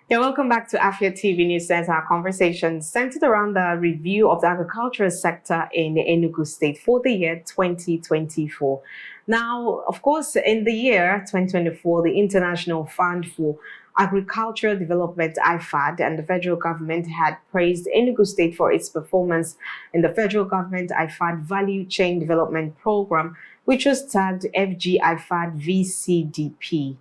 Yeah, welcome back to Afia TV News Center. Our conversation centered around the review of the agricultural sector in Enugu State for the year 2024. Now, of course, in the year 2024, the International Fund for Agricultural Development, IFAD, and the federal government had praised Enugu State for its performance in the federal government IFAD Value Chain Development Program, which was tagged FG IFAD VCDP.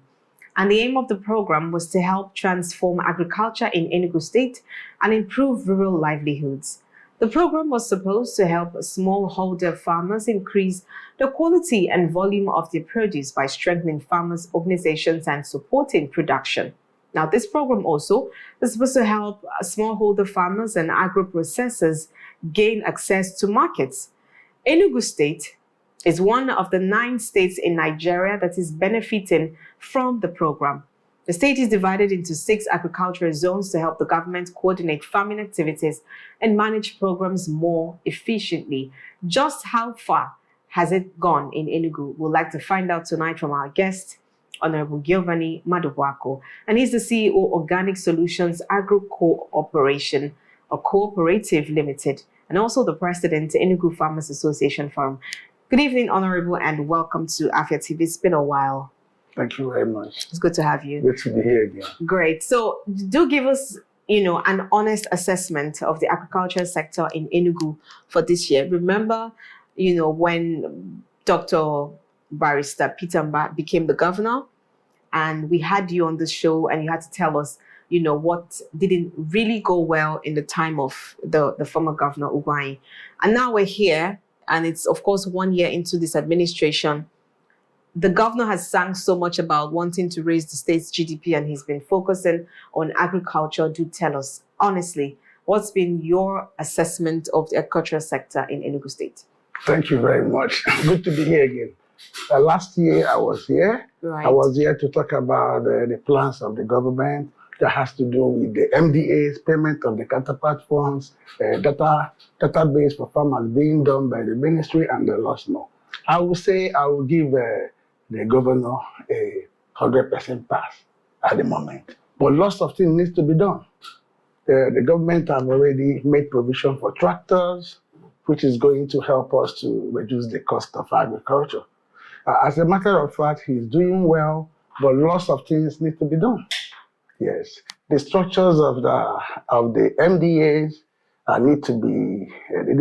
And the aim of the program was to help transform agriculture in Enugu State and improve rural livelihoods. The program was supposed to help smallholder farmers increase the quality and volume of their produce by strengthening farmers' organizations and supporting production. Now, this program also is supposed to help smallholder farmers and agro-processors gain access to markets. Enugu State is one of the 9 states in Nigeria that is benefiting from the program. The state is divided into 6 agricultural zones to help the government coordinate farming activities and manage programs more efficiently. Just how far has it gone in Enugu? We'd like to find out tonight from our guest, Honorable Giovanni Madubuaku, and he's the CEO Organic Solutions Agro Cooperation, a cooperative limited, and also the president, Enugu Farmers Association Forum. Good evening, Honorable, and welcome to Afia TV. It's been a while. Thank you very much. It's good to have you. Good to be here again. Great. So do give us, an honest assessment of the agricultural sector in Enugu for this year. Remember, when Dr. Barrister Peter Mba became the governor, and we had you on the show and you had to tell us, what didn't really go well in the time of the former governor, Ugwai. And now we're here, and it's, of course, 1 year into this administration. The governor has sang so much about wanting to raise the state's GDP, and he's been focusing on agriculture. Do tell us, honestly, what's been your assessment of the agricultural sector in Enugu State? Thank you very much. Good to be here again. Last year I was here. Right. I was here to talk about the plans of the government that has to do with the MDAs, payment of the counterpart funds, database for farmers being done by the ministry and the lots more. I will say I will give the governor a 100% pass at the moment. But lots of things need to be done. The government have already made provision for tractors, which is going to help us to reduce the cost of agriculture. As a matter of fact, he's doing well, but lots of things need to be done. Yes, the structures of the MDAs need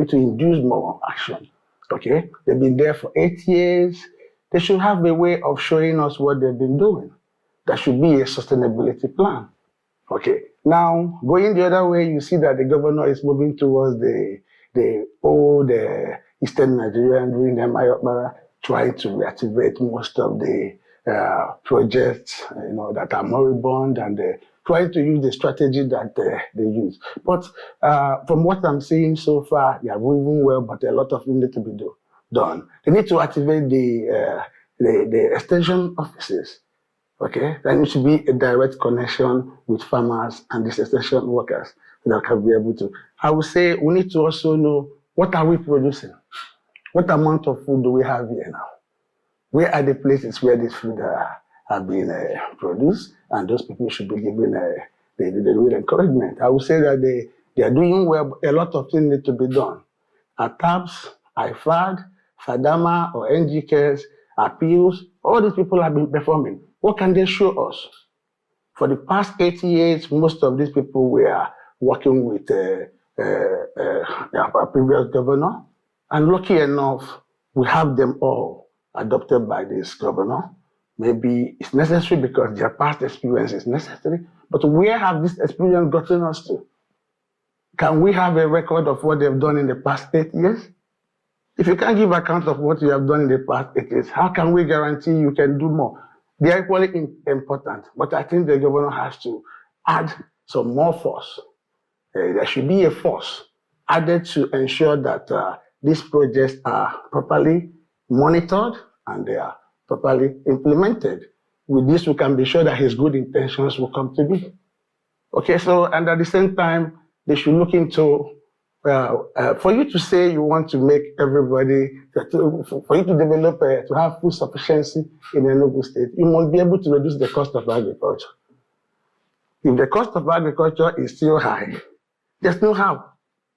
to induce more action. Okay, they've been there for 8 years. They should have a way of showing us what they've been doing. There should be a sustainability plan. Okay, now going the other way, you see that the governor is moving towards the old Eastern Nigeria and doing the Mayokmara, trying to reactivate most of the projects, that are moribund, and trying to use the strategy that they use. But from what I'm seeing so far, they are moving well, but a lot of things need to be done. They need to activate the extension offices. Okay, there needs to be a direct connection with farmers and these extension workers that can be able to. I would say we need to also know, what are we producing? What amount of food do we have here now? Where are the places where this food are being produced? And those people should be given the real encouragement. I would say that they are doing well, but a lot of things need to be done. At TABS, IFAD, FADAMA, or NGKs, appeals, all these people have been performing. What can they show us? For the past 8 years, most of these people were working with our previous governor. And lucky enough, we have them all adopted by this governor. Maybe it's necessary because their past experience is necessary, but where have this experience gotten us to? Can we have a record of what they've done in the past 8 years? If you can't give account of what you have done in the past 8 years, how can we guarantee you can do more? They are equally important, but I think the governor has to add some more force. There should be a force added to ensure that these projects are properly monitored and they are properly implemented. With this, we can be sure that his good intentions will come to be. Okay, so, and at the same time, they should look into, for you to say you want to make everybody, for you to develop, to have food sufficiency in Enugu State, you must be able to reduce the cost of agriculture. If the cost of agriculture is still high, there's no how.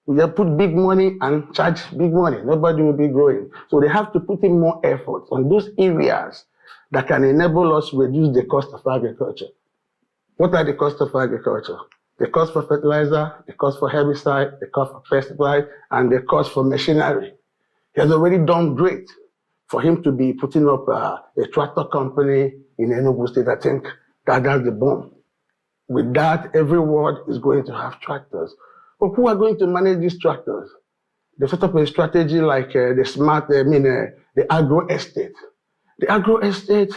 We just put big money and charge big money. Nobody will be growing. So they have to put in more effort on those areas that can enable us to reduce the cost of agriculture. What are the costs of agriculture? The cost for fertilizer, the cost for herbicide, the cost for pesticide, and the cost for machinery. He has already done great for him to be putting up a tractor company in Enugu State. I think that's the bomb. With that, every ward is going to have tractors. But who are going to manage these tractors? They set up a strategy like the agro estate. The agro estate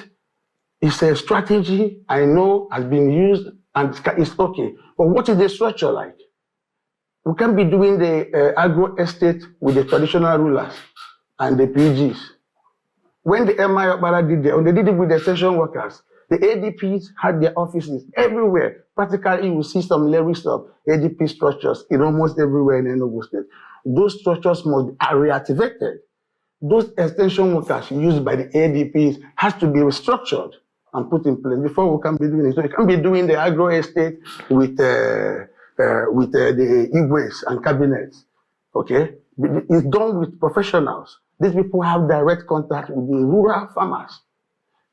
is a strategy I know has been used and it's okay. But what is the structure like? We can't be doing the agro estate with the traditional rulers and the PGs. When the MI Okpara did it, they did it with the session workers. The ADPs had their offices everywhere. Practically, you will see some lyrics of ADP structures in almost everywhere in Enugu State. Those structures must be reactivated. Those extension workers used by the ADPs has to be restructured and put in place before we can be doing it. So you can't be doing the agro estate with the Igwes and cabinets. Okay? It's done with professionals. These people have direct contact with the rural farmers.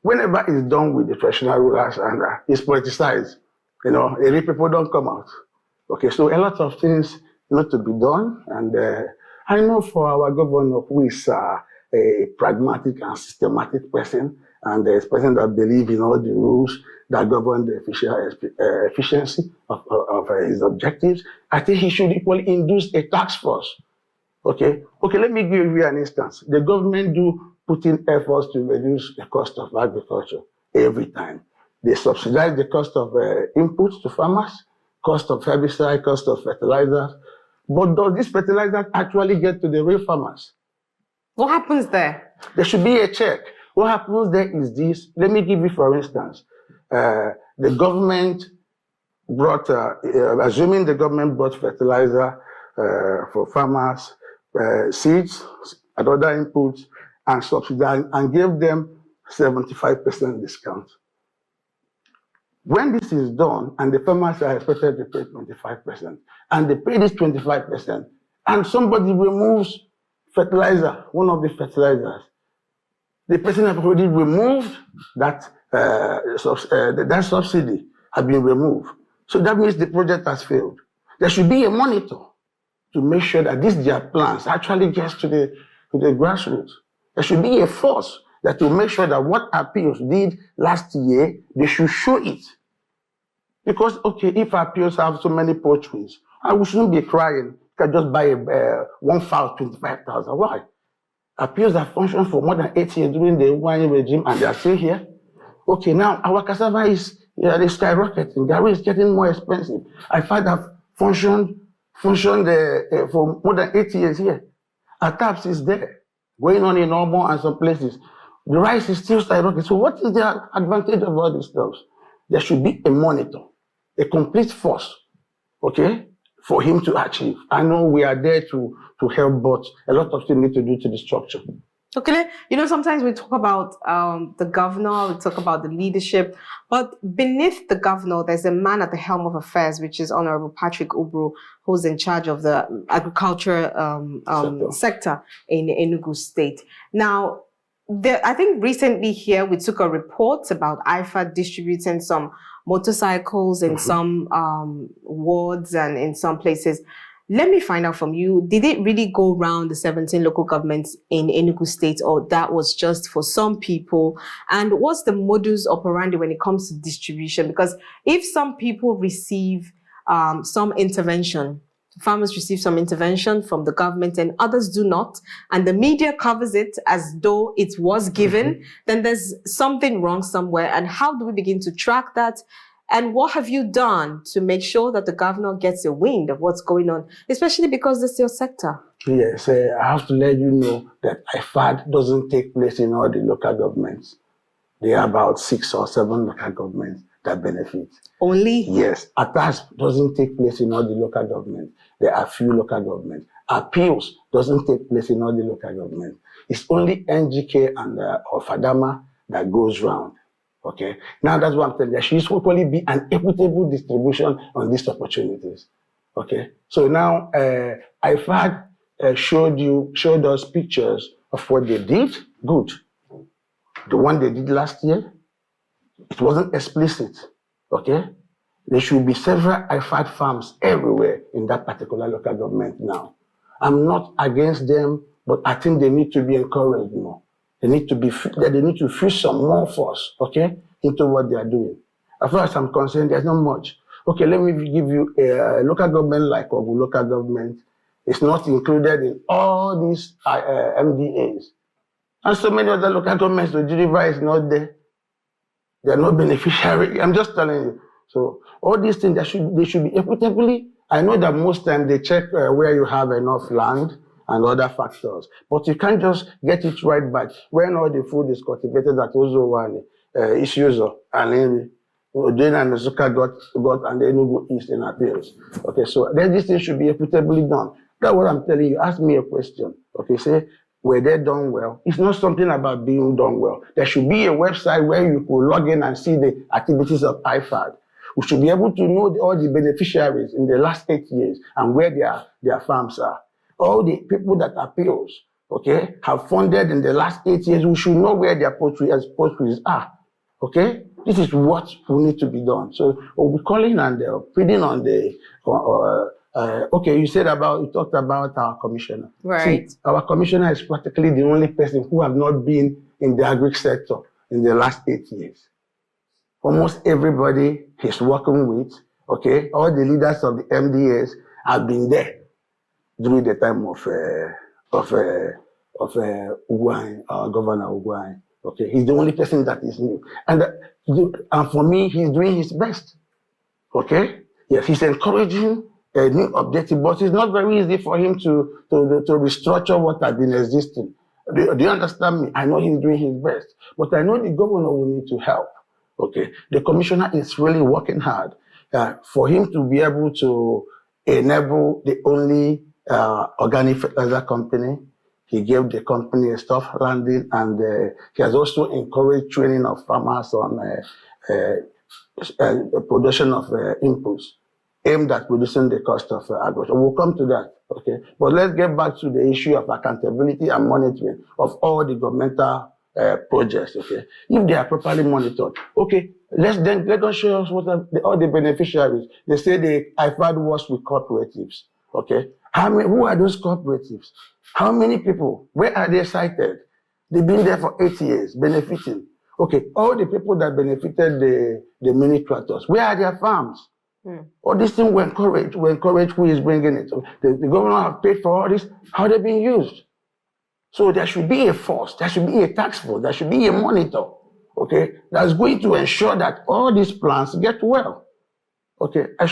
Whenever it's done with the traditional rulers and it's politicized, the people don't come out. Okay, so a lot of things need to be done. And I know for our governor, who is a pragmatic and systematic person, and a person that believes in all the rules that govern the efficiency of his objectives, I think he should equally induce a task force. Okay, let me give you an instance. The government do put in efforts to reduce the cost of agriculture every time. They subsidize the cost of inputs to farmers, cost of herbicide, cost of fertilizers. But does this fertilizer actually get to the real farmers? What happens there? There should be a check. What happens there is this. Let me give you, for instance, the government brought, assuming the government brought fertilizer for farmers, seeds and other inputs, and subsidized and gave them 75% discount. When this is done, and the farmers are expected to pay 25%, and they pay this 25%, and somebody removes fertilizer, one of the fertilizers, the person has already removed that that subsidy has been removed. So that means the project has failed. There should be a monitor to make sure that their plans actually gets to the grassroots. There should be a force that will make sure that what appeals did last year, they should show it. Because, okay, if appeals have so many poultries, I shouldn't be crying. You can just buy one fowl, 25,000. Why? Appeals have functioned for more than 8 years during the Giovanni regime, and they are still here. Okay, now our cassava is skyrocketing. Gari is getting more expensive. I find have functioned for more than 8 years here. Our taps is there, going on in Omo and some places. The rice is still skyrocketing. So what is the advantage of all these stuff? There should be a monitor, a complete force, okay, for him to achieve. I know we are there to help, but a lot of things need to do to the structure. Okay, sometimes we talk about the governor, we talk about the leadership, but beneath the governor, there's a man at the helm of affairs, which is Honorable Patrick Ubru, who's in charge of the agriculture sector in Enugu State. Now, I think recently here we took a report about IFA distributing some motorcycles in some wards and in some places. Let me find out from you, did it really go around the 17 local governments in Enugu State, or that was just for some people? And what's the modus operandi when it comes to distribution? Because if some people receive some intervention, farmers receive some intervention from the government and others do not, and the media covers it as though it was given, then there's something wrong somewhere. And how do we begin to track that? And what have you done to make sure that the governor gets a wind of what's going on, especially because this is your sector? Yes, I have to let you know that IFAD doesn't take place in all the local governments. There are about 6 or 7 local governments that benefit. Only? Yes, ATAS doesn't take place in all the local governments. There are few local governments. Appeals doesn't take place in all the local governments. It's only NGK and or FADAMA that goes round. Okay. Now that's what I'm telling you. There should equally be an equitable distribution on these opportunities. Okay. So now IFAD showed us pictures of what they did. Good. The one they did last year, it wasn't explicit. Okay. There should be several IFAD farms everywhere in that particular local government now. I'm not against them, but I think they need to be encouraged more. They need to feel some more force, okay, into what they are doing. As far as I'm concerned, there's not much. Okay, let me give you a local government like Ogu local government. It's not included in all these MDAs. And so many other local governments, the River is not there. They are not beneficiary. I'm just telling you. So all these things, they should be equitably. I know that most times they check where you have enough land and other factors, but you can't just get it right back when all the food is cultivated at Ozowani, Issuzo, and Henry. Odena and Mezuka got and Enugu East in appeals. Okay, so then this thing should be equitably done. That's what I'm telling you. Ask me a question. Okay, say, were they done well? It's not something about being done well. There should be a website where you could log in and see the activities of IFAD. We should be able to know all the beneficiaries in the last 8 years and where their farms are. All the people that appeals, okay, have funded in the last 8 years, we should know where their poultries are. Okay, this is what will need to be done. So we'll be calling and pleading on the. Okay, you talked about our commissioner. Right. See, our commissioner is practically the only person who have not been in the agri sector in the last 8 years. Almost everybody he's working with, okay, all the leaders of the MDAs have been there during the time of Ugwuanyi, our governor Ugwuanyi. Okay, he's the only person that is new, and for me, he's doing his best. Okay, yes, he's encouraging a new objective, but it's not very easy for him to restructure what has been existing. Do you understand me? I know he's doing his best, but I know the governor will need to help. Okay, the commissioner is really working hard for him to be able to enable the only organic fertilizer company. He gave the company a soft landing, and he has also encouraged training of farmers on production of inputs aimed at reducing the cost of agriculture. We'll come to that, okay? But let's get back to the issue of accountability and monitoring of all the governmental projects, okay? If they are properly monitored, okay, let us show us what all the beneficiaries. They say the IFAD works with cooperatives, okay? Who are those cooperatives? How many people? Where are they cited? They've been there for 8 years, benefiting. Okay, all the people that benefited the mini tractors, where are their farms? All these things were encouraged. Who is bringing it? The government have paid for all this. How they being used? So there should be a force. There should be a task force. There should be a monitor. Okay, that's going to ensure that all these plans get well. Okay, I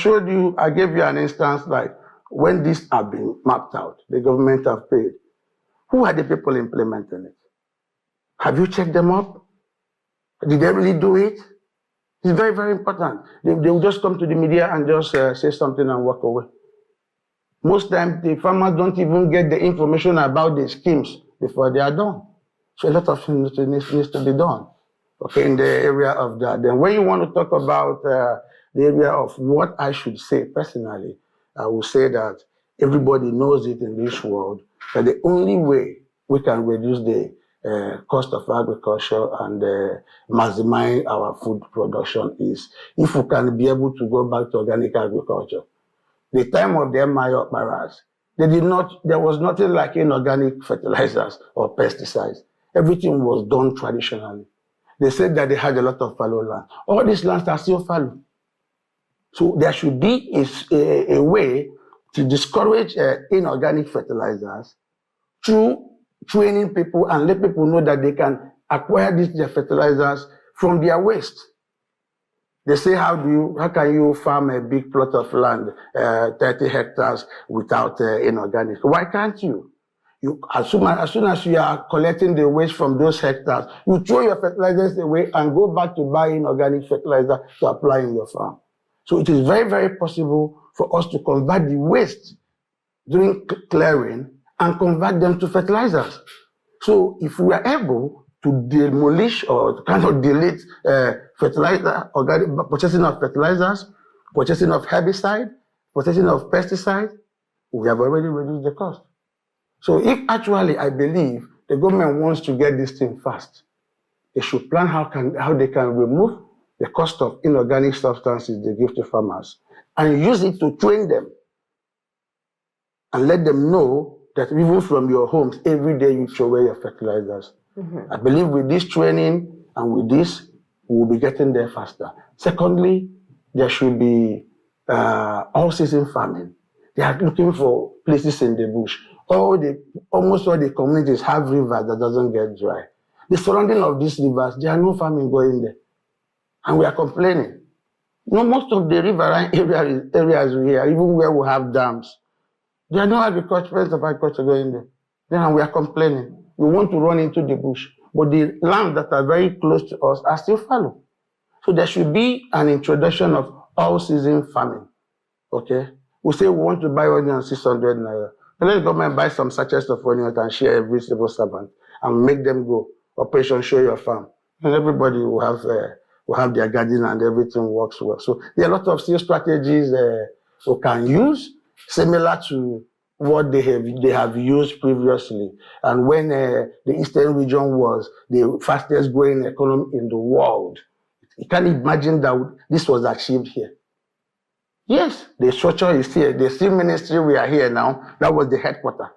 gave you an instance like when these have been mapped out, the government have paid. Who are the people implementing it? Have you checked them up? Did they really do it? It's very, very important. They will just come to the media and just say something and walk away. Most times, the farmers don't even get the information about the schemes before they are done. So a lot of things needs to be done, okay, in the area of that. Then when you want to talk about the area of what I should say personally, I will say that everybody knows it in this world, that the only way we can reduce the cost of agriculture and maximize our food production is if we can be able to go back to organic agriculture. The time of the Mayo Paras, there was nothing like inorganic fertilizers or pesticides. Everything was done traditionally. They said that they had a lot of fallow land. All these lands are still fallow. So there should be a way to discourage inorganic fertilizers through training people and let people know that they can acquire these fertilizers from their waste. They say, how can you farm a big plot of land, 30 hectares, without inorganic? Why can't you? As soon as you are collecting the waste from those hectares, you throw your fertilizers away and go back to buying organic fertilizer to apply in your farm. So it is very, very possible for us to convert the waste during clearing and convert them to fertilizers. So if we are able to demolish or kind of delete fertilizer, organic, purchasing of fertilizers, purchasing of herbicide, purchasing of pesticide, we have already reduced the cost. So if actually I believe the government wants to get this thing fast, they should plan how they can remove the cost of inorganic substances they give to farmers and use it to train them and let them know that even from your homes, every day you throw away your fertilizers. I believe with this training and with this, we will be getting there faster. Secondly, there should be all-season farming. They are looking for places in the bush. Almost all the communities have rivers that doesn't get dry. The surrounding of these rivers, there are no farming going there. And we are complaining. You know, most of the riverine areas we have, even where we have dams, there are no agriculture going there. Then we are complaining. We want to run into the bush. But the lands that are very close to us are still fallow. So there should be an introduction of all-season farming. Okay? We say we want to buy onion 600 naira. Let the government buy some sachets of onions and share every civil servant and make them go. Operation Show Your Farm. And everybody will have their garden and everything works well. So there are a lot of still strategies we can use, similar to what they have used previously. And when the Eastern region was the fastest growing economy in the world, you can't imagine that this was achieved here. Yes, the structure is here. The same ministry we are here now, that was the headquarters.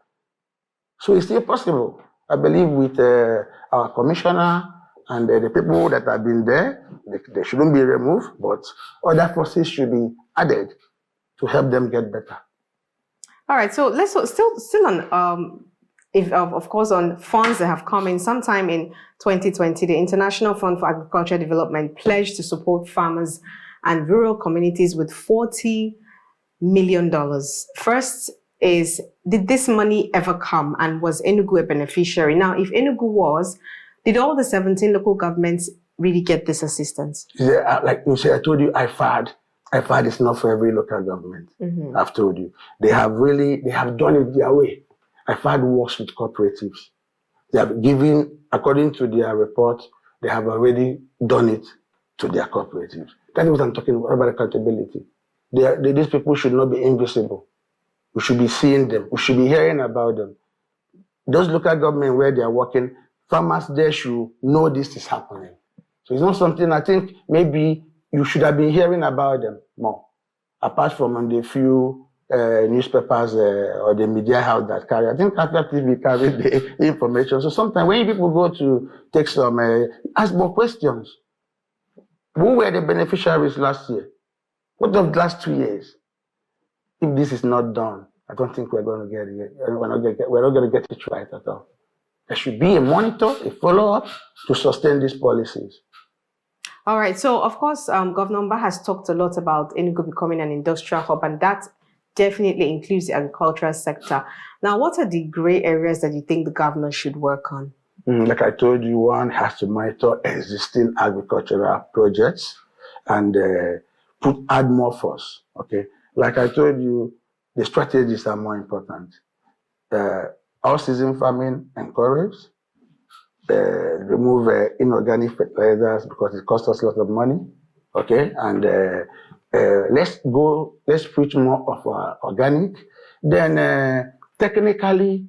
So it's still possible. I believe with our commissioner and the people that have been there, they shouldn't be removed, but other forces should be added to help them get better. All right, so let's still on of course on funds that have come in. Sometime in 2020, the International Fund for Agricultural Development pledged to support farmers and rural communities with $40 million. First is, did this money ever come, and was Enugu a beneficiary? Now, if Enugu was, did all the 17 local governments really get this assistance? Yeah, like you said, I told you, IFAD is not for every local government. I've told you. They have done it their way. IFAD works with cooperatives. They have given, according to their report, they have already done it to their cooperatives. That's what I'm talking about accountability. These people should not be invisible. We should be seeing them. We should be hearing about them. Those local government where they are working, farmers there should know this is happening. So it's not something, I think maybe you should have been hearing about them more, apart from the few newspapers or the media house that carry. I think Africa TV carried the information. So sometimes when people go to take some, ask more questions. Who were the beneficiaries last year? What of the last 2 years? If this is not done, I don't think we're going to get it. We're not going to get it right at all. There should be a monitor, a follow-up to sustain these policies. All right. So, of course, Governor Mba has talked a lot about Enugu becoming an industrial hub, and that definitely includes the agricultural sector. Now, what are the gray areas that you think the governor should work on? Like I told you, one has to monitor existing agricultural projects and add more force. Okay. Like I told you, the strategies are more important. All-season farming encouraged. Remove inorganic fertilizers because it costs us a lot of money. Okay, and let's preach more of organic. Then technically,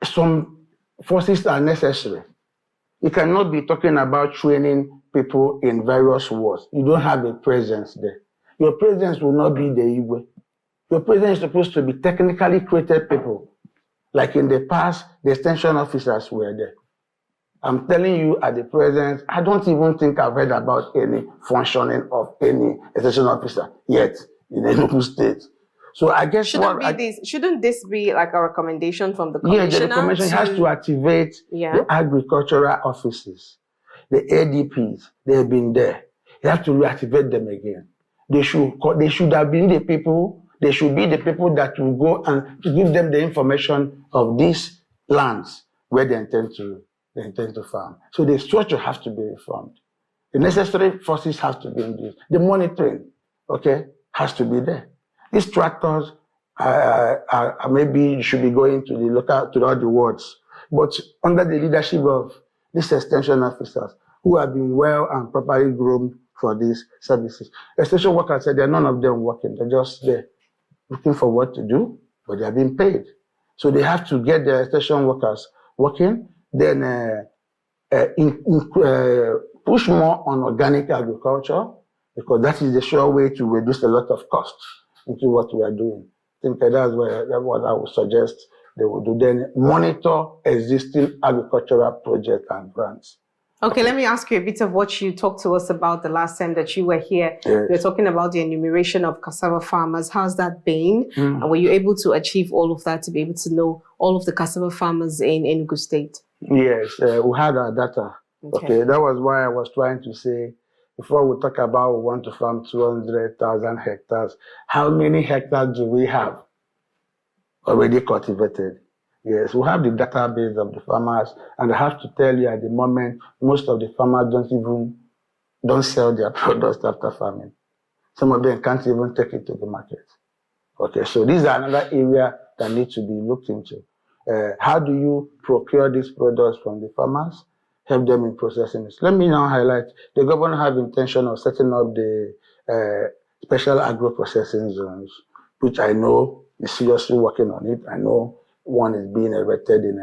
some forces are necessary. You cannot be talking about training people in various wars. You don't have a presence there. Your presence will not be the Igwe. Your presence is supposed to be technically created people. Like in the past, the extension officers were there. I'm telling you at the present, I don't even think I've heard about any functioning of any extension officer yet in Enugu State. So I guess shouldn't this be like a recommendation from the commissioner? Yeah, the recommendation has to activate the agricultural offices, the ADPs. They have been there. You have to reactivate them again. They should have been the people. They should be the people that will go and to give them the information of these lands where they intend to farm. So the structure has to be reformed. The necessary forces have to be induced. The monitoring, has to be there. These tractors maybe should be going to all the wards, but under the leadership of these extension officers, who have been well and properly groomed for these services. Extension workers said none of them working. They're just there looking for what to do, but they're being paid. So they have to get the extension workers working, then push more on organic agriculture, because that is the sure way to reduce a lot of costs into what we are doing. I think that's what I would suggest they would do. Then monitor existing agricultural projects and grants. Okay, let me ask you a bit of what you talked to us about the last time that you were here. Yes. You were talking about the enumeration of cassava farmers. How's that been? And were you able to achieve all of that to be able to know all of the cassava farmers in Enugu State? Yes, we had our data. Okay, that was why I was trying to say, before we talk about we want to farm 200,000 hectares, how many hectares do we have already cultivated? Yes, we have the database of the farmers, and I have to tell you at the moment, most of the farmers don't sell their products after farming. Some of them can't even take it to the market. Okay, so these are another area that needs to be looked into. How do you procure these products from the farmers? Help them in processing it. Let me now highlight, the governor have intention of setting up the special agro-processing zones, which I know is seriously working on it. I know one is being erected in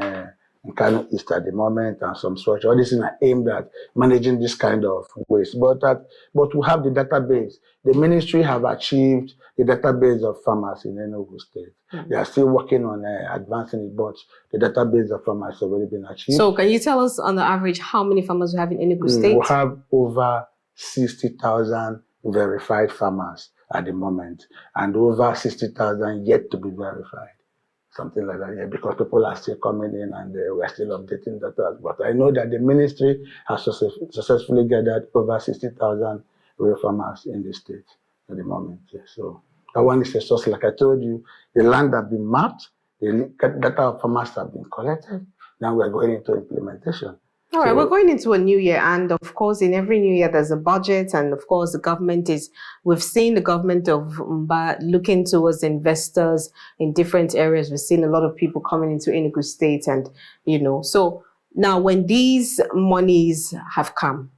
Kano East at the moment, and some such. All this is aimed at managing this kind of waste. But we have the database. The ministry have achieved the database of farmers in Enugu State. They are still working on advancing it, but the database of farmers has already been achieved. So can you tell us on the average how many farmers we have in Enugu State? We have over 60,000 verified farmers at the moment, and over 60,000 yet to be verified. Something like that, yeah, because people are still coming in and we're still updating data. But I know that the ministry has successfully gathered over 60,000 real farmers in the state at the moment. Yeah. So that one is a source. Like I told you, the land has been mapped, the data of farmers have been collected. Now we're going into implementation. All right, we're going into a new year, and of course, in every new year, there's a budget, and of course, we've seen the government of Mba looking towards investors in different areas. We've seen a lot of people coming into Enugu State, and, so now when these monies have come,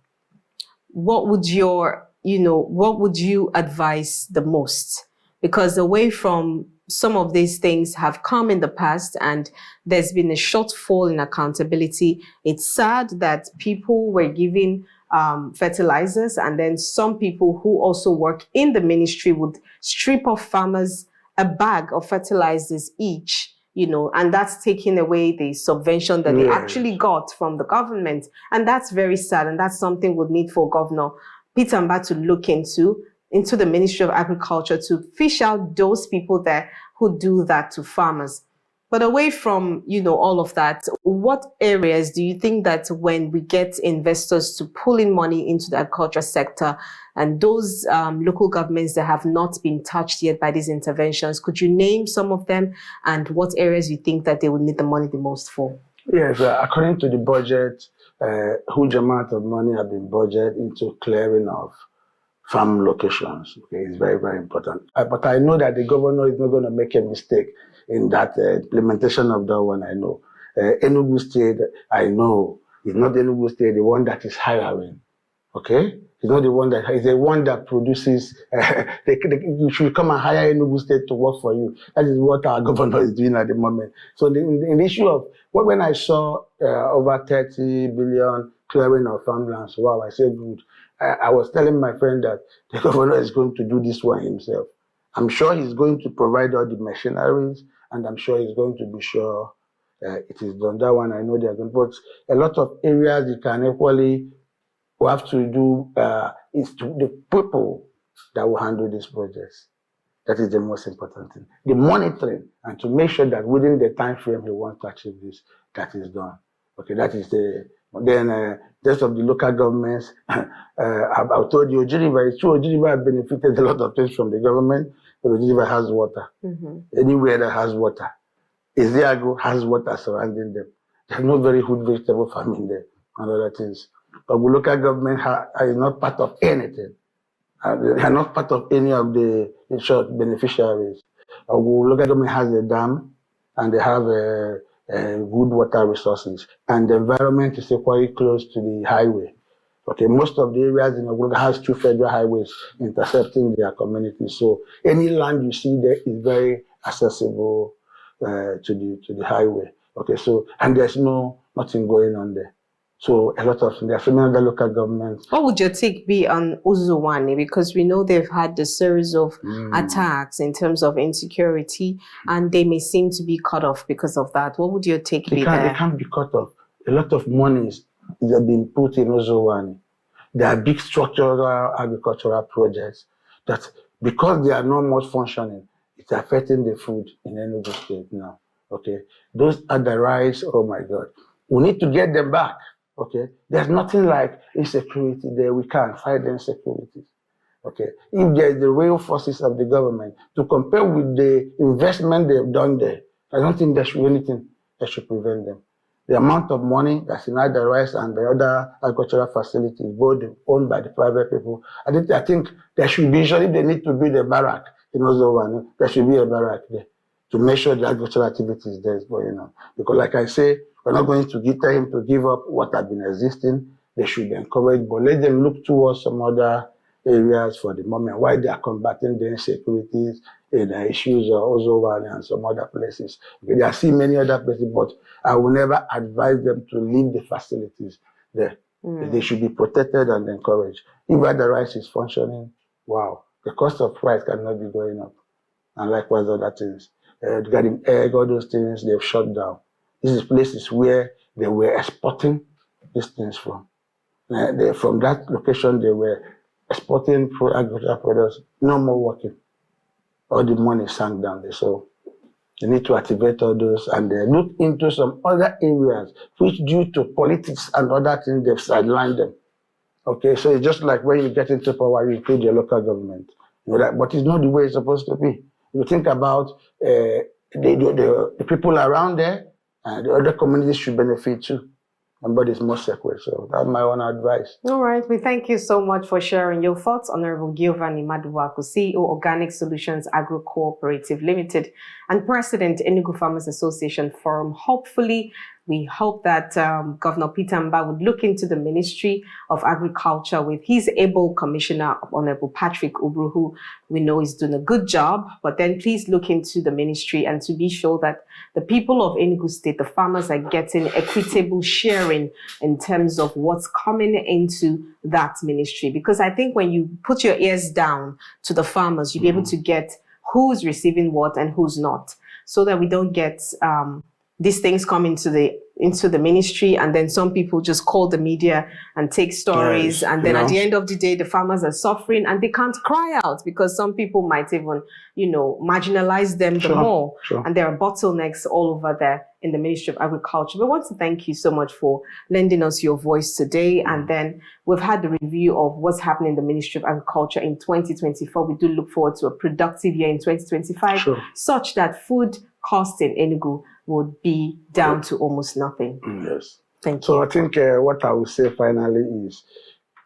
what would you advise the most? Because away from some of these things have come in the past and there's been a shortfall in accountability. It's sad that people were given fertilizers, and then some people who also work in the ministry would strip off farmers a bag of fertilizers each, and that's taking away the subvention that they actually got from the government. And that's very sad. And that's something we'd need for Governor Peter Mba to look into the Ministry of Agriculture, to fish out those people there who do that to farmers. But away from, all of that, what areas do you think that when we get investors to pull in money into the agriculture sector, and those local governments that have not been touched yet by these interventions, could you name some of them, and what areas you think that they would need the money the most for? Yes, according to the budget, huge amount of money have been budgeted into clearing of farm locations. Okay, it's very, very important. But I know that the governor is not going to make a mistake in that implementation of that one. I know. Enugu State, I know, is not Enugu State the one that is hiring. Okay, it's not the one that is the one that produces. You should come and hire Enugu State to work for you. That is what our governor is doing at the moment. So in the issue of when I saw over 30 billion clearing of farmlands, wow, I said good. I was telling my friend that the governor is going to do this one himself. I'm sure he's going to provide all the machineries, and I'm sure he's going to be sure it is done. That one I know they're going to put a lot of areas you can equally have to do is to the people that will handle these projects. That is the most important thing. The monitoring, and to make sure that within the time frame he wants to achieve this, that is done. Okay, that is then rest of the local governments. I've told you, Ojiriva, it's true, Ojiriva has benefited a lot of things from the government, but Ojiriva has water. Anywhere that has water. Ezeago has water surrounding them. There's no very good vegetable farming there and other things. But the local government is not part of anything. They are not part of any of the insured beneficiaries. The local government has a dam, and they have good water resources, and the environment is equally close to the highway. Okay, most of the areas in Enugu has 2 federal highways intercepting their communities. So any land you see there is very accessible to the highway. Okay, so and there's nothing going on there. So there are so many other local governments. What would your take be on Uzuwani? Because we know they've had a series of attacks in terms of insecurity, and they may seem to be cut off because of that. What would your take be there? They can't be cut off. A lot of money is being put in Uzuwani. There are big structural agricultural projects that, because they are not much functioning, it's affecting the food in Enugu State now. Okay, those are the rice. Oh my God, we need to get them back. Okay, there's nothing like insecurity there. We can't fight the insecurities. Okay, if there is the real forces of the government to compare with the investment they've done there, I don't think there should be anything that should prevent them. The amount of money that's in the rice and the other agricultural facilities, both owned by the private people, I think there should be, usually they need to build a barrack in Ozowan. There should be a barrack there to make sure the agricultural activities there is going on. Because like I say, we're not going to tell him to give up what has been existing. They should be encouraged, but let them look towards some other areas for the moment while they are combating the insecurities in the issues of Ozowan and some other places. Okay, there are still many other places, but I will never advise them to leave the facilities there. They should be protected and encouraged. If the rice is functioning, wow, the cost of rice cannot be going up. And likewise other things. Regarding egg, all those things, they've shut down. This is places where they were exporting these things from. From that location, they were exporting agricultural products, no more working. All the money sank down there. So they need to activate all those and look into some other areas which, due to politics and other things, they've sidelined them. Okay, so it's just like when you get into power, you include your local government. You know that, but it's not the way it's supposed to be. You think about the people around there, and the other communities should benefit too. But it's more separate. So that's my own advice. All right. We thank you so much for sharing your thoughts, Honorable Giovanni Madubuaku, CEO, Organic Solutions Agro Cooperative Limited, and President, Enugu Farmers Association Forum. Hopefully, we hope that Governor Peter Mba would look into the Ministry of Agriculture with his able Commissioner, Honorable Patrick Ubru, who we know is doing a good job. But then please look into the ministry and to be sure that the people of Enugu State, the farmers, are getting equitable sharing in terms of what's coming into that ministry. Because I think when you put your ears down to the farmers, you'll be able to get who's receiving what and who's not, so that we don't get these things come into the ministry, and then some people just call the media and take stories, and then at the end of the day, the farmers are suffering and they can't cry out because some people might even, marginalize them the more. And there are bottlenecks all over there in the Ministry of Agriculture. We want to thank you so much for lending us your voice today. And then we've had the review of what's happening in the Ministry of Agriculture in 2024. We do look forward to a productive year in 2025, such that food costs in Enugu would be down to almost nothing. Yes. Thank you. So I think what I will say finally is,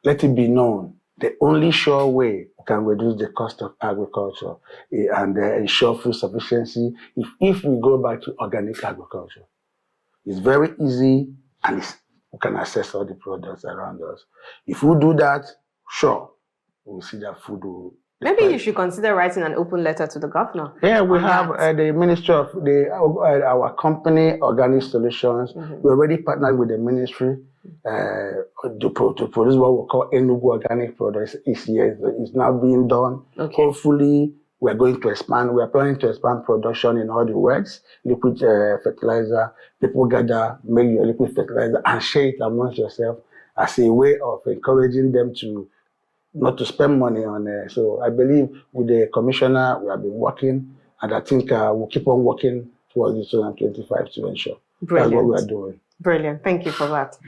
let it be known, the only sure way we can reduce the cost of agriculture and ensure food sufficiency if we go back to organic agriculture. It's very easy and we can access all the products around us. If we do that, sure, we'll see that food will... Maybe you should consider writing an open letter to the governor. Yeah, we have the Ministry of our company, Organic Solutions. We already partnered with the ministry to produce what we call Enugu organic products. It's now being done. Okay. Hopefully, we're going to expand. We're planning to expand production in all the works. Liquid fertilizer. People gather, make your liquid fertilizer and share it amongst yourself as a way of encouraging them to not to spend money on it. So I believe with the commissioner, we have been working, and I think we'll keep on working towards 2025 to ensure. Brilliant. That's what we are doing. Brilliant. Thank you for that.